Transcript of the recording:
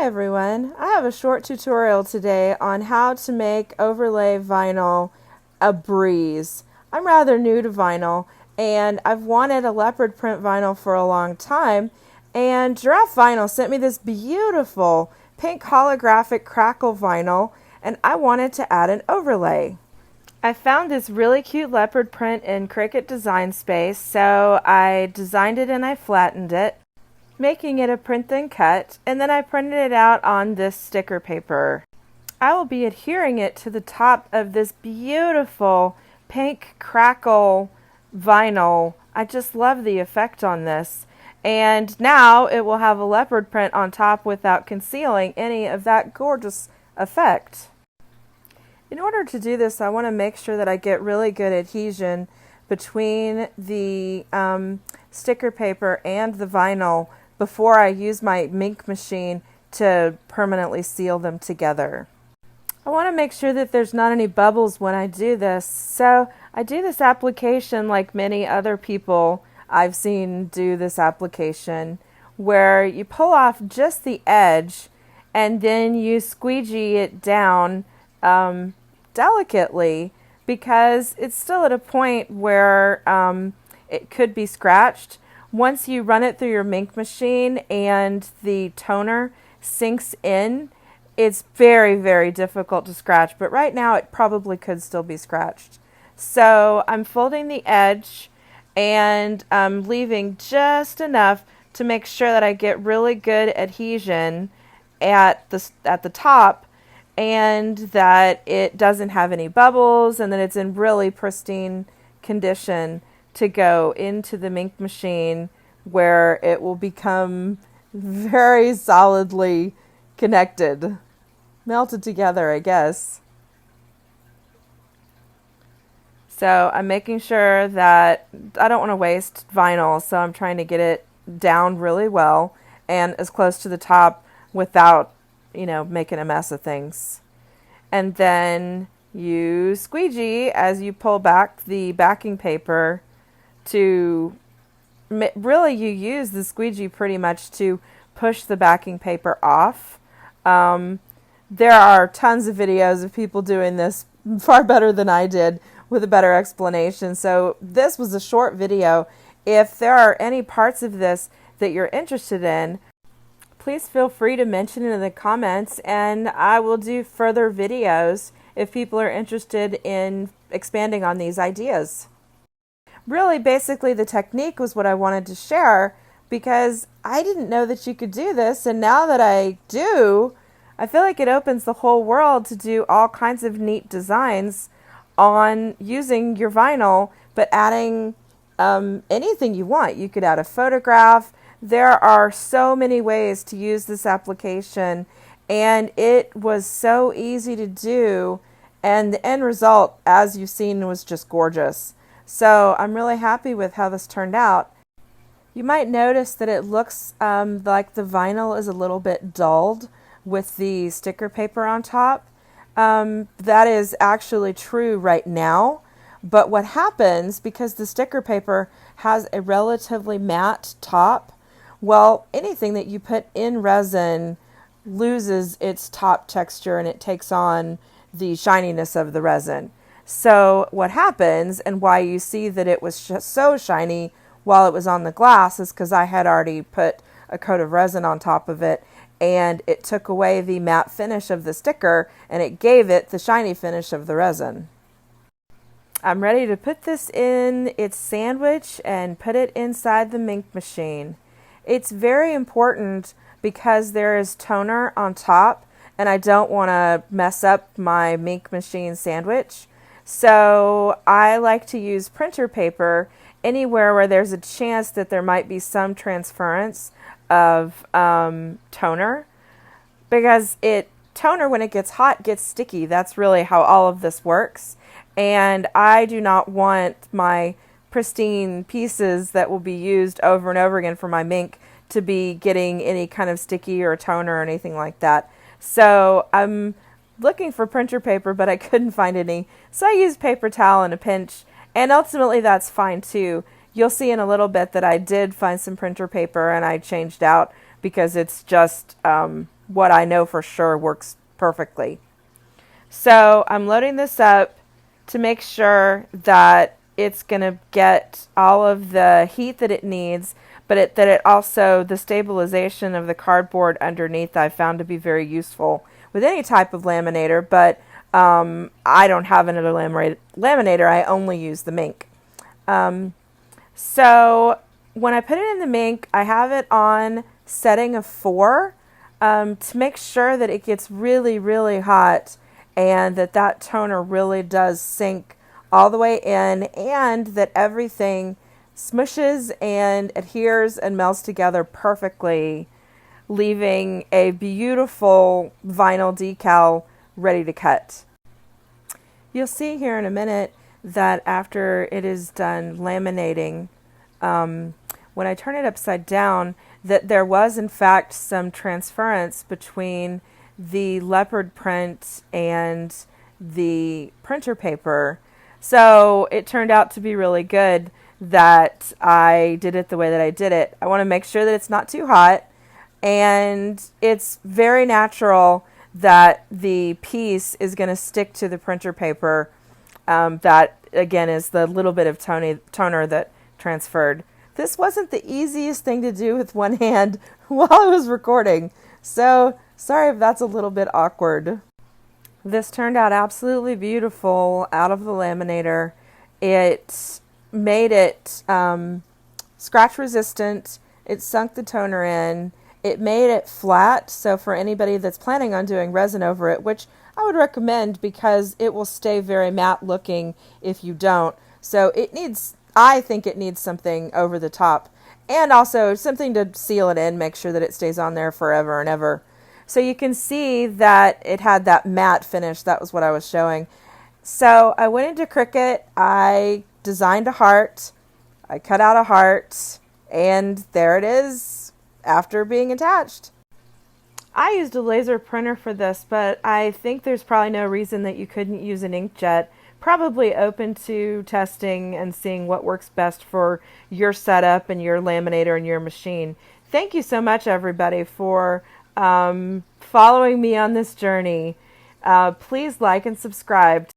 everyone, I have a short tutorial today on how to make overlay vinyl a breeze. I'm rather new to vinyl and I've wanted a leopard print vinyl for a long time, and Giraffe Vinyl sent me this beautiful pink holographic crackle vinyl and I wanted to add an overlay. I found this really cute leopard print in Cricut Design Space, so I designed it and I flattened it, making it a print then cut, and then I printed it out on this sticker paper. I will be adhering it to the top of this beautiful pink crackle vinyl. I just love the effect on this. And now it will have a leopard print on top without concealing any of that gorgeous effect. In order to do this, I want to make sure that I get really good adhesion between the sticker paper and the vinyl before I use my ink machine to permanently seal them together. I want to make sure that there's not any bubbles when I do this, so I do this application like many other people I've seen do this application, where you pull off just the edge and then you squeegee it down delicately, because it's still at a point where it could be scratched. Once you run it through your ink machine and the toner sinks in, it's very, very difficult to scratch, but right now it probably could still be scratched. So I'm folding the edge and I'm leaving just enough to make sure that I get really good adhesion at the top, and that it doesn't have any bubbles, and that it's in really pristine condition to go into the ink machine, where it will become very solidly connected, melted together, I guess. So I'm making sure that I don't want to waste vinyl, so I'm trying to get it down really well and as close to the top without, making a mess of things. And then you squeegee as you pull back the backing paper to, really you use the squeegee pretty much to push the backing paper off. There are tons of videos of people doing this far better than I did with a better explanation. So this was a short video. If there are any parts of this that you're interested in, please feel free to mention it in the comments, and I will do further videos if people are interested in expanding on these ideas. Really, basically, the technique was what I wanted to share, because I didn't know that you could do this, and now that I do, I feel like it opens the whole world to do all kinds of neat designs on using your vinyl, but adding anything you want. You could add a photograph. There are so many ways to use this application, and it was so easy to do, and the end result, as you've seen, was just gorgeous. So I'm really happy with how this turned out. You might notice that it looks like the vinyl is a little bit dulled with the sticker paper on top. That is actually true right now, but what happens, because the sticker paper has a relatively matte top, well, anything that you put in resin loses its top texture and it takes on the shininess of the resin. So what happens, and why you see that it was so shiny while it was on the glass, is because I had already put a coat of resin on top of it, and it took away the matte finish of the sticker and it gave it the shiny finish of the resin. I'm ready to put this in its sandwich and put it inside the ink machine. It's very important because there is toner on top and I don't want to mess up my ink machine sandwich. So I like to use printer paper anywhere where there's a chance that there might be some transference of toner, because toner, when it gets hot, gets sticky. That's really how all of this works, and I do not want my pristine pieces that will be used over and over again for my ink to be getting any kind of sticky or toner or anything like that. So I'm looking for printer paper, but I couldn't find any, so I used paper towel in a pinch, and ultimately that's fine too. You'll see in a little bit that I did find some printer paper and I changed out because it's just what I know for sure works perfectly. So I'm loading this up to make sure that it's going to get all of the heat that it needs, but that it also, the stabilization of the cardboard underneath I found to be very useful with any type of laminator, but I don't have another laminator. I only use the Mink. So when I put it in the Mink, I have it on setting of 4 to make sure that it gets really, really hot and that toner really does sink all the way in, and that everything smushes and adheres and melts together perfectly, leaving a beautiful vinyl decal ready to cut. You'll see here in a minute that after it is done laminating, when I turn it upside down, that there was in fact some transference between the leopard print and the printer paper. So it turned out to be really good that I did it the way that I did it. I want to make sure that it's not too hot, and it's very natural that the piece is going to stick to the printer paper. That again is the little bit of toner that transferred. This wasn't the easiest thing to do with one hand while I was recording, so sorry if that's a little bit awkward. This turned out absolutely beautiful out of the laminator. It made it scratch resistant. It sunk the toner in. It made it flat, so for anybody that's planning on doing resin over it, which I would recommend because it will stay very matte looking if you don't. So I think it needs something over the top, and also something to seal it in, make sure that it stays on there forever and ever. So you can see that it had that matte finish. That was what I was showing. So I went into Cricut, I designed a heart, I cut out a heart, and there it is after being attached. I used a laser printer for this, but I think there's probably no reason that you couldn't use an inkjet. Probably open to testing and seeing what works best for your setup and your laminator and your machine. Thank you so much, everybody, for following me on this journey. Please like and subscribe.